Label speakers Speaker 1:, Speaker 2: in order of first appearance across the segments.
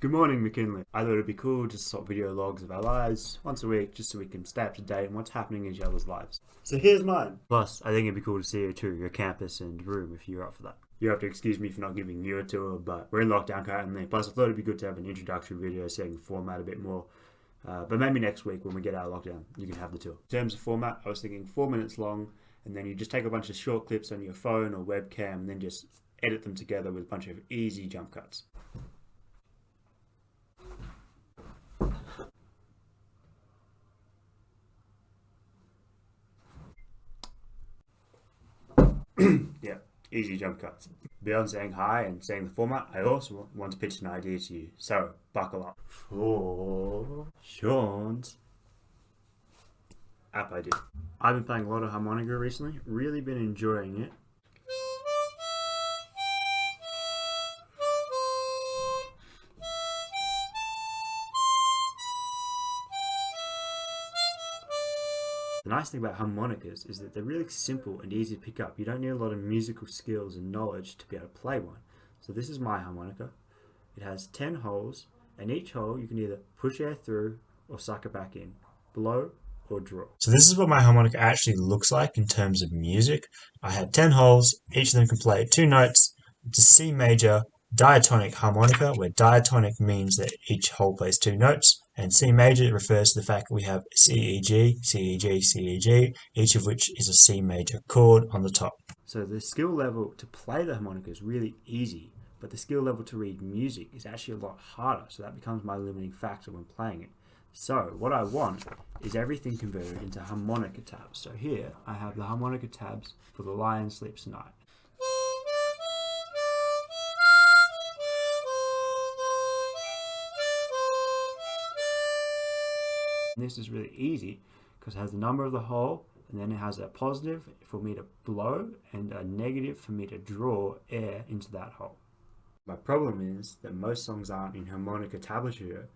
Speaker 1: Good morning, McKinley. I thought it'd be cool to sort video logs of our lives once a week just so we can stay up to date on what's happening in each other's lives. So here's mine. Plus, I think it'd be cool to see you too, your campus and room if you're up for that. You have to excuse me for not giving you a tour, but we're in lockdown currently. Plus, I thought it'd be good to have an introductory video setting the format a bit more. But maybe next week when we get out of lockdown, you can have the tour. In terms of format, I was thinking 4 minutes long, and then you just take a bunch of short clips on your phone or webcam and then just edit them together with a bunch of easy jump cuts. Yeah, easy jump cuts. Beyond saying hi and saying the format, I also want to pitch an idea to you. So, buckle up. For Sean's app idea. I've been playing a lot of harmonica recently, really been enjoying it. The nice thing about harmonicas is that they're really simple and easy to pick up. You don't need a lot of musical skills and knowledge to be able to play one. So this is my harmonica. It has 10 holes, and each hole you can either push air through or suck it back in, blow or draw.
Speaker 2: So this is what my harmonica actually looks like in terms of music. I had 10 holes, each of them can play 2 notes. It's a C major diatonic harmonica, where diatonic means that each hole plays 2 notes, and C major refers to the fact that we have C, E, G, C, E, G, C, E, G, each of which is a C major chord on the top.
Speaker 1: So the skill level to play the harmonica is really easy, but the skill level to read music is actually a lot harder, so that becomes my limiting factor when playing it. So what I want is everything converted into harmonica tabs. So here I have the harmonica tabs for The Lion Sleeps Tonight. This is really easy because it has the number of the hole, and then it has a positive for me to blow and a negative for me to draw air into that hole. My problem is that most songs aren't in harmonica tablature,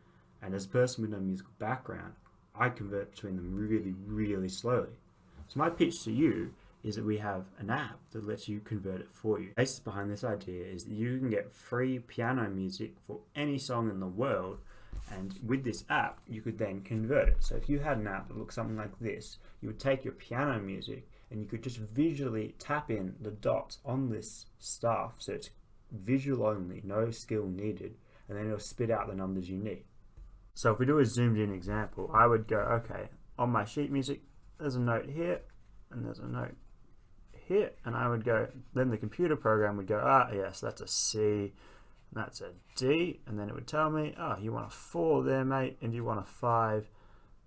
Speaker 1: and as a person with no musical background, I convert between them really slowly. So my pitch to you is that we have an app that lets you convert it for you. The basis behind this idea is that you can get free piano music for any song in the world, and with this app you could then convert it. So if you had an app that looked something like this, you would take your piano music and you could just visually tap in the dots on this stuff, so it's visual only, no skill needed, and then it'll spit out the numbers you need. So if we do a zoomed in example, I would go, okay, on my sheet music there's a note here and there's a note here, and I would go, then the computer program would go, yes, that's a C, that's a D, and then it would tell me, you want a 4 there, mate, and you want a 5,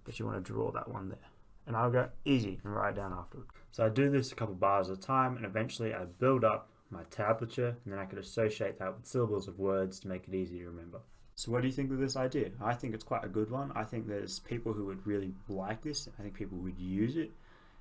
Speaker 1: but you want to draw that one there. And I'll go easy and write down afterwards. So I do this a couple bars at a time, and eventually I build up my tablature, and then I could associate that with syllables of words to make it easy to remember. So what do you think of this idea? I think it's quite a good one. I think there's people who would really like this. I think people would use it,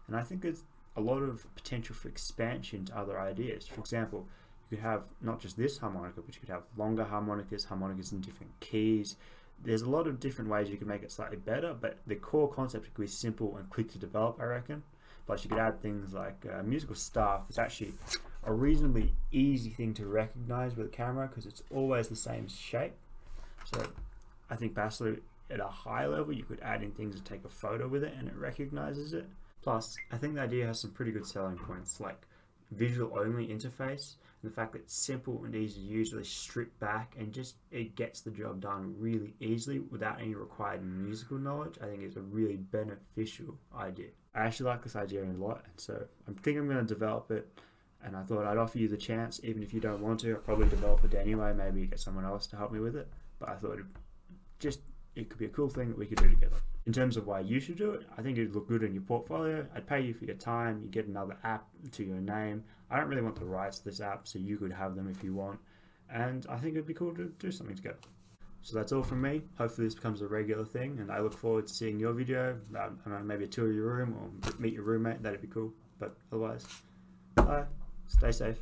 Speaker 1: and I think there's a lot of potential for expansion to other ideas. For example, you could have not just this harmonica, but you could have longer harmonicas, harmonicas in different keys. There's a lot of different ways you can make it slightly better, but the core concept could be simple and quick to develop, I reckon. Plus you could add things like musical staff. It's actually a reasonably easy thing to recognize with a camera because it's always the same shape. So I think basically at a high level you could add in things to take a photo with it and it recognizes it. Plus I think the idea has some pretty good selling points, like visual only interface, and the fact that it's simple and easy to use, really stripped back, and just it gets the job done really easily without any required musical knowledge. I think it's a really beneficial idea. I actually like this idea a lot, and so I'm thinking I'm going to develop it, and I thought I'd offer you the chance. Even if you don't want to, I'll probably develop it anyway. Maybe get someone else to help me with it, but I thought it could be a cool thing that we could do together. In terms of why you should do it, I think it'd look good in your portfolio. I'd pay you for your time. You get another app to your name. I don't really want the rights to this app, so you could have them if you want. And I think it'd be cool to do something together. So that's all from me. Hopefully this becomes a regular thing, and I look forward to seeing your video. I don't know, maybe a tour of your room or meet your roommate. That'd be cool. But otherwise, bye. Stay safe.